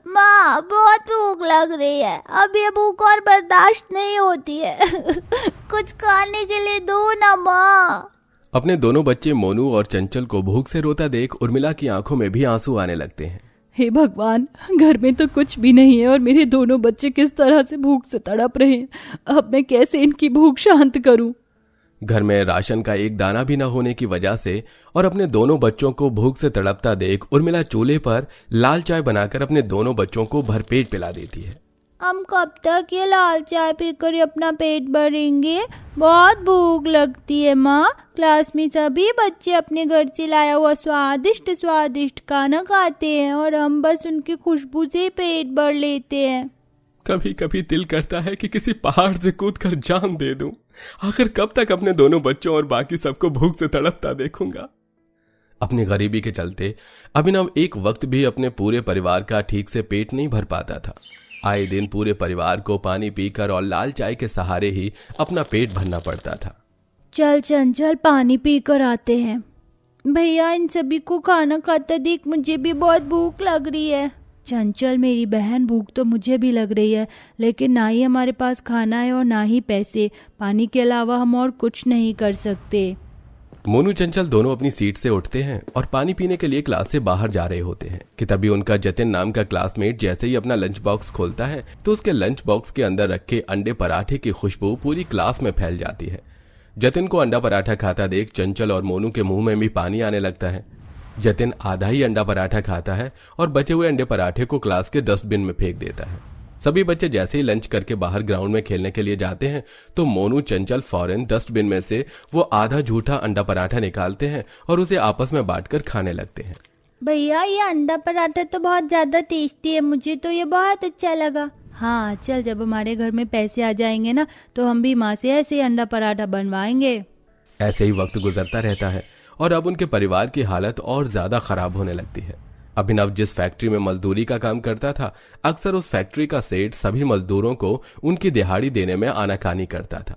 माँ बहुत भूख लग रही है, अब ये भूख और बर्दाश्त नहीं होती है। कुछ खाने के लिए दो ना माँ। अपने दोनों बच्चे मोनू और चंचल को भूख से रोता देख उर्मिला की आंखों में भी आंसू आने लगते हैं। हे भगवान, घर में तो कुछ भी नहीं है और मेरे दोनों बच्चे किस तरह से भूख से तड़प रहे हैं। अब मैं कैसे इनकी भूख शांत करूं? घर में राशन का एक दाना भी न होने की वजह से और अपने दोनों बच्चों को भूख से तड़पता देख उर्मिला चूल्हे पर लाल चाय बनाकर अपने दोनों बच्चों को भरपेट पिला देती है। हम कब तक ये लाल चाय पीकर अपना पेट भरेंगे? बहुत भूख लगती है माँ। क्लास में सभी बच्चे अपने घर से लाया हुआ स्वादिष्ट स्वादिष्ट खाना खाते हैं और हम बस उनकी खुशबू से पेट भर लेते हैं। कभी कभी दिल करता है कि किसी पहाड़ से कूदकर जान दे दूं। आखिर कब तक अपने दोनों बच्चों और बाकी सबको भूख से तड़पता देखूंगा। अपनी गरीबी के चलते अभिनव एक वक्त भी अपने पूरे परिवार का ठीक से पेट नहीं भर पाता था। आए दिन पूरे परिवार को पानी पीकर और लाल चाय के सहारे ही अपना पेट भरना पड़ता था। चल चंचल, पानी पीकर आते हैं। भैया, इन सभी को खाना खाता देख मुझे भी बहुत भूख लग रही है। चंचल मेरी बहन, भूख तो मुझे भी लग रही है, लेकिन ना ही हमारे पास खाना है और ना ही पैसे। पानी के अलावा हम और कुछ नहीं कर सकते। मोनू चंचल दोनों अपनी सीट से उठते हैं और पानी पीने के लिए क्लास से बाहर जा रहे होते हैं कि तभी उनका जतिन नाम का क्लासमेट जैसे ही अपना लंच बॉक्स खोलता है तो उसके लंच बॉक्स के अंदर रखे अंडे पराठे की खुशबू पूरी क्लास में फैल जाती है। जतिन को अंडा पराठा खाता देख चंचल और मोनू के मुंह में भी पानी आने लगता है। जतिन आधा ही अंडा पराठा खाता है और बचे हुए अंडे पराठे को क्लास के डस्टबिन में फेंक देता है। सभी बच्चे जैसे ही लंच करके बाहर ग्राउंड में खेलने के लिए जाते हैं तो मोनू चंचल फौरन डस्टबिन में से वो आधा झूठा अंडा पराठा निकालते हैं और उसे आपस में बांटकर खाने लगते हैं। भैया, ये अंडा पराठा तो बहुत ज्यादा टेस्टी है, मुझे तो ये बहुत अच्छा लगा। हाँ चल, जब हमारे घर में पैसे आ जाएंगे ना तो हम भी माँ से ऐसे अंडा पराठा बनवाएंगे। ऐसे ही वक्त गुजरता रहता है और अब उनके परिवार की हालत और ज्यादा खराब होने लगती है। अभिनव जिस फैक्ट्री में मजदूरी का काम करता था, अक्सर उस फैक्ट्री का सेठ सभी मजदूरों को उनकी दिहाड़ी देने में आनाकानी करता था।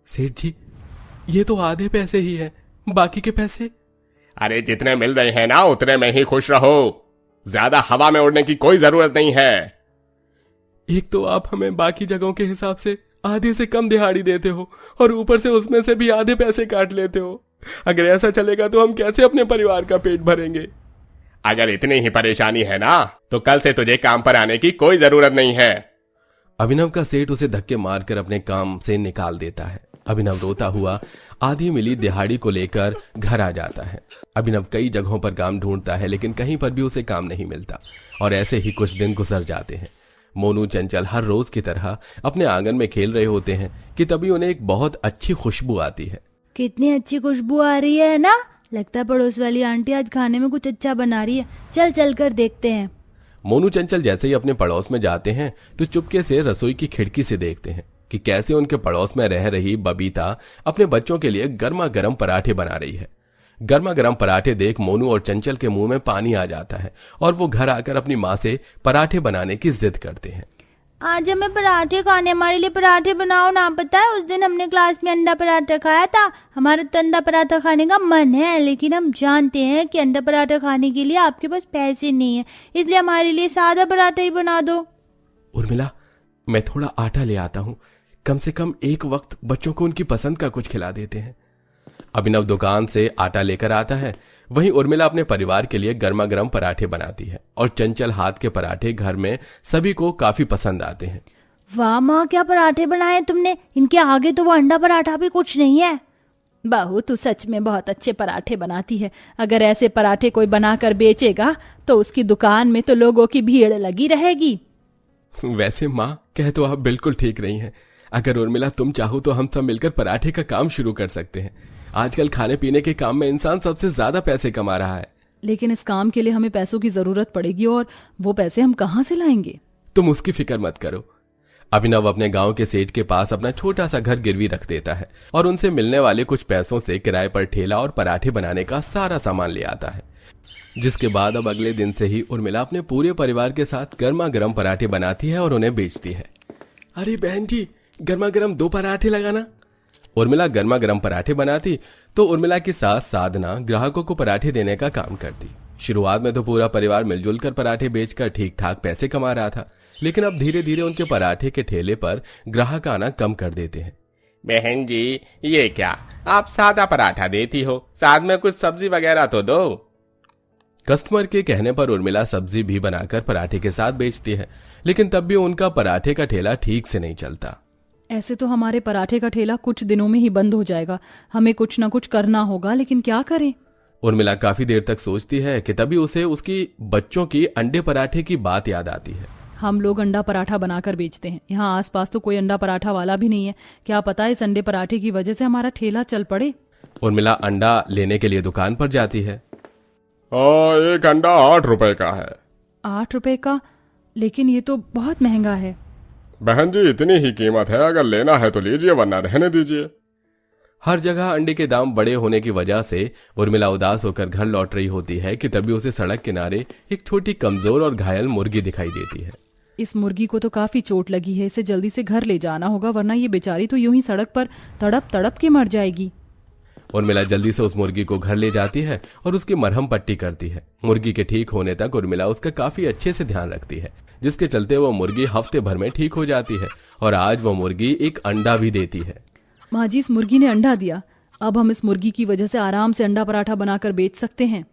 सेठ जी, ये तो आधे पैसे ही है, बाकी के पैसे? अरे जितने मिल रहे हैं ना उतने में ही खुश रहो, ज्यादा हवा में उड़ने की कोई जरूरत नहीं है। एक तो आप हमें बाकी जगहों के हिसाब से आधे से कम दिहाड़ी देते हो और ऊपर से उसमें से भी आधे पैसे काट लेते हो। अगर ऐसा चलेगा तो हम कैसे अपने परिवार का पेट भरेंगे? अगर इतनी ही परेशानी है ना तो कल से तुझे काम पर आने की कोई जरूरत नहीं है। अभिनव का सेठ उसे धक्के मारकर अपने काम से निकाल देता है। अभिनव रोता हुआ आधी मिली दिहाड़ी को लेकर घर आ जाता है। अभिनव कई जगहों पर काम ढूंढता है लेकिन कहीं पर भी उसे काम नहीं मिलता और ऐसे ही कुछ दिन गुजर जाते हैं। मोनू चंचल हर रोज की तरह अपने आंगन में खेल रहे होते हैं कि तभी उन्हें एक बहुत अच्छी खुशबू आती है। कितनी अच्छी खुशबू आ रही है ना, लगता है पड़ोस वाली आंटी आज खाने में कुछ अच्छा बना रही है। चल चल कर देखते हैं। मोनू चंचल जैसे ही अपने पड़ोस में जाते हैं तो चुपके से रसोई की खिड़की से देखते हैं कि कैसे उनके पड़ोस में रह रही बबीता अपने बच्चों के लिए गर्मा गर्म पराठे बना रही है। गर्मा गर्म पराठे देख मोनू और चंचल के मुंह में पानी आ जाता है और वो घर आकर अपनी माँ से पराठे बनाने की जिद करते हैं। आज हमें पराठे खाने, हमारे लिए पराठे बनाओ ना। पता है उस दिन हमने क्लास में अंडा पराठा खाया था, हमारा तो अंडा पराठा खाने का मन है, लेकिन हम जानते हैं कि अंडा पराठा खाने के लिए आपके पास पैसे नहीं है, इसलिए हमारे लिए सादा पराठा ही बना दो। उर्मिला, मैं थोड़ा आटा ले आता हूँ, कम से कम एक वक्त बच्चों को उनकी पसंद का कुछ खिला देते हैं। अभिनव दुकान से आटा लेकर आता है, वहीं उर्मिला अपने परिवार के लिए गर्मा गर्म पराठे बनाती है और चंचल हाथ के पराठे घर में सभी को काफी पसंद आते हैं। वाह माँ, क्या पराठे बनाए तुमने, इनके आगे तो वो अंडा पराठा भी कुछ नहीं है। बहू, तू सच में बहुत अच्छे पराठे बनाती है। अगर ऐसे पराठे कोई बनाकर बेचेगा तो उसकी दुकान में तो लोगों की भीड़ लगी रहेगी। वैसे माँ, कह तो आप बिल्कुल ठीक रही हैं। अगर उर्मिला तुम चाहो तो हम सब मिलकर पराठे का काम शुरू कर सकते हैं। आजकल खाने पीने के काम में इंसान सबसे ज्यादा पैसे कमा रहा है। लेकिन इस काम के लिए हमें पैसों की जरूरत पड़ेगी और वो पैसे हम कहाँ से लाएंगे? तुम उसकी फिक्र मत करो। अभिनव अपने गांव के सेठ के पास अपना छोटा सा घर गिरवी रख देता है और उनसे मिलने वाले कुछ पैसों से किराए पर ठेला और पराठे बनाने का सारा सामान ले आता है। जिसके बाद अब अगले दिन से ही उर्मिला अपने पूरे परिवार के साथ गर्मा गर्म पराठे बनाती है और उन्हें बेचती है। अरे बहन जी, गर्मा गर्म 2 पराठे लगाना। उर्मिला गर्मा गर्म पराठे बनाती तो उर्मिला की सास साधना ग्राहकों को पराठे देने का काम करती शुरुआत में तो पूरा परिवार मिलजुल कर पराठे बेचकर ठीक ठाक पैसे कमा रहा था, लेकिन अब धीरे धीरे उनके पराठे के ठेले पर ग्राहक आना कम कर देते हैं। बहन जी, ये क्या, आप सादा पराठा देती हो, साथ में कुछ सब्जी वगैरह तो दो। कस्टमर के कहने पर उर्मिला सब्जी भी बनाकर पराठे के साथ बेचती है, लेकिन तब भी उनका पराठे का ठेला ठीक से नहीं चलता। ऐसे तो हमारे पराठे का ठेला कुछ दिनों में ही बंद हो जाएगा। हमें कुछ न कुछ करना होगा, लेकिन क्या करें? उर्मिला काफी देर तक सोचती है कि तभी उसे उसकी बच्चों की अंडे पराठे की बात याद आती है। हम लोग अंडा पराठा बनाकर बेचते हैं। यहाँ आसपास तो कोई अंडा पराठा वाला भी नहीं है। क्या पता इस अंडे पराठे की वजह से हमारा ठेला चल पड़े। उर्मिला अंडा लेने के लिए दुकान पर जाती है। एक अंडा 8 रुपए का है। 8 रुपए का? लेकिन ये तो बहुत महंगा है। बहन जी, इतनी ही कीमत है, अगर लेना है तो लीजिए, वरना रहने दीजिए। हर जगह अंडे के दाम बड़े होने की वजह से उर्मिला उदास होकर घर लौट रही होती है कि तभी उसे सड़क किनारे एक छोटी कमजोर और घायल मुर्गी दिखाई देती है। इस मुर्गी को तो काफी चोट लगी है, इसे जल्दी से घर ले जाना होगा, वरना ये बेचारी तो यूं ही सड़क पर तड़प तड़प के मर जाएगी। उर्मिला जल्दी से उस मुर्गी को घर ले जाती है और उसकी मरहम पट्टी करती है। मुर्गी के ठीक होने तक उर्मिला उसका काफी अच्छे से ध्यान रखती है, जिसके चलते वो मुर्गी हफ्ते भर में ठीक हो जाती है और आज वो मुर्गी एक अंडा भी देती है। माँ जी, इस मुर्गी ने अंडा दिया। अब हम इस मुर्गी की वजह से आराम से अंडा पराठा बनाकर बेच सकते हैं।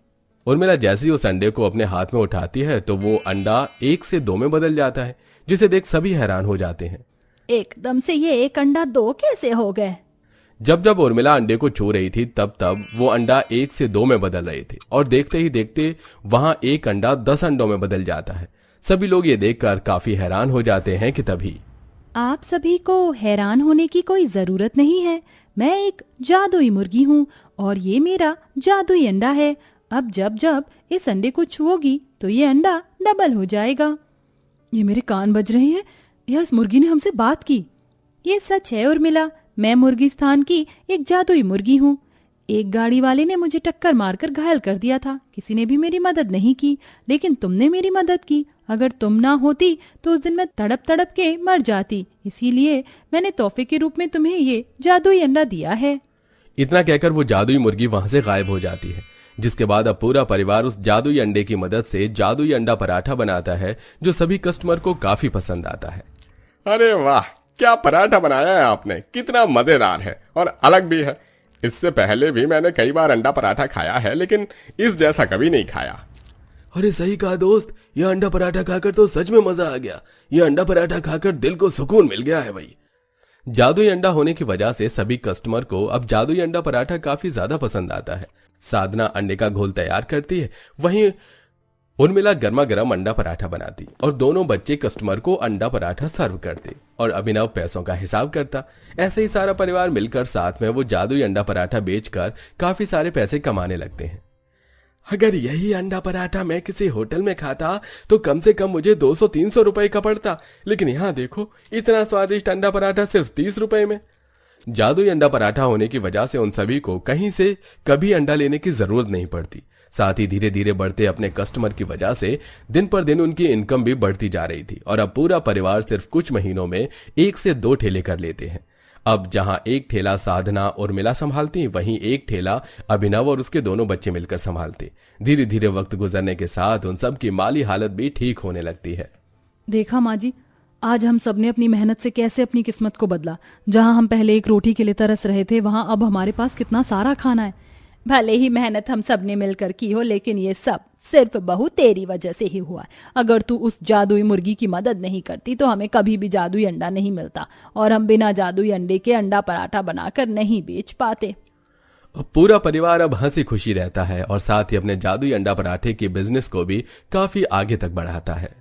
उर्मिला जैसे ही उस अंडे को अपने हाथ में उठाती है तो वो अंडा 1 से 2 में बदल जाता है, जिसे देख सभी हैरान हो जाते हैं। एकदम से ये 1 अंडा 2 कैसे हो गए? जब जब उर्मिला अंडे को छू रही थी तब तब वो अंडा 1 से 2 में बदल रहे थे और देखते ही देखते वहां एक अंडा 10 अंडों में बदल जाता है। सभी लोग ये देखकर काफी हैरान हो जाते हैं कि तभी आप सभी को हैरान होने की कोई जरूरत नहीं है। मैं एक जादुई मुर्गी हूँ और ये मेरा जादुई अंडा है। अब जब जब इस अंडे को छुओगी तो ये अंडा डबल हो जाएगा। ये मेरे कान बज रहे हैं, या इस मुर्गी ने हमसे बात की? ये सच है उर्मिला, मैं मुर्गिस्तान की एक जादुई मुर्गी हूँ। एक गाड़ी वाले ने मुझे टक्कर मारकर घायल कर दिया था। किसी ने भी मेरी मदद नहीं की, लेकिन तुमने मेरी मदद की। अगर तुम ना होती तो उस दिन मैं तड़प तड़प के मर जाती। इसीलिए मैंने तोहफे के रूप में तुम्हें ये जादुई अंडा दिया है। इतना कहकर वो जादुई मुर्गी वहां से गायब हो जाती है, जिसके बाद अब पूरा परिवार उस जादुई अंडे की मदद से जादुई अंडा पराठा बनाता है, जो सभी कस्टमर को काफी पसंद आता है। अरे वाह, क्या पराठा बनाया है आपने, कितना मजेदार है और अलग भी है। इससे पहले भी मैंने कई बार अंडा पराठा खाया है, लेकिन इस जैसा कभी नहीं खाया। अरे सही कहा दोस्त, यह अंडा पराठा खाकर तो सच में मजा आ गया। यह अंडा पराठा खाकर दिल को सुकून मिल गया है भाई। जादुई अंडा होने की वजह से सभी कस्टमर को अब जादुई अंडा पराठा काफी ज्यादा पसंद आता है। साधना अंडे का घोल तैयार करती है, वहीं उर्मिला गर्मा गर्म अंडा पराठा बनाती और दोनों बच्चे कस्टमर को अंडा पराठा सर्व करते और अभिनव पैसों का हिसाब करता। ऐसे ही सारा परिवार मिलकर साथ में वो जादुई अंडा पराठा बेचकर काफी सारे पैसे कमाने लगते हैं। अगर यही अंडा पराठा मैं किसी होटल में खाता तो कम से कम मुझे 200-300 रुपए का पड़ता, लेकिन यहाँ देखो इतना स्वादिष्ट अंडा पराठा सिर्फ 30 रुपए में। जादुई अंडा पराठा होने की वजह से उन सभी को कहीं से कभी अंडा लेने की जरूरत नहीं पड़ती। साथ ही धीरे धीरे बढ़ते अपने कस्टमर की वजह से दिन पर दिन उनकी इनकम भी बढ़ती जा रही थी और अब पूरा परिवार सिर्फ कुछ महीनों में 1 से 2 ठेले कर लेते हैं। अब जहां एक ठेला साधना और उर्मिला संभालती, वहीं एक ठेला अभिनव और उसके दोनों बच्चे मिलकर संभालते। धीरे धीरे वक्त गुजरने के साथ उन सब की माली हालत भी ठीक होने लगती है। देखा माँ जी, आज हम सबने अपनी मेहनत से कैसे अपनी किस्मत को बदला। जहां हम पहले एक रोटी के लिए तरस रहे थे, वहां अब हमारे पास कितना सारा खाना है। भले ही मेहनत हम सब ने मिलकर की हो, लेकिन ये सब सिर्फ बहू तेरी वजह से ही हुआ। अगर तू उस जादुई मुर्गी की मदद नहीं करती तो हमें कभी भी जादुई अंडा नहीं मिलता और हम बिना जादुई अंडे के अंडा पराठा बनाकर नहीं बेच पाते। पूरा परिवार अब हंसी खुशी रहता है और साथ ही अपने जादुई अंडा पराठे के बिजनेस को भी काफी आगे तक बढ़ाता है।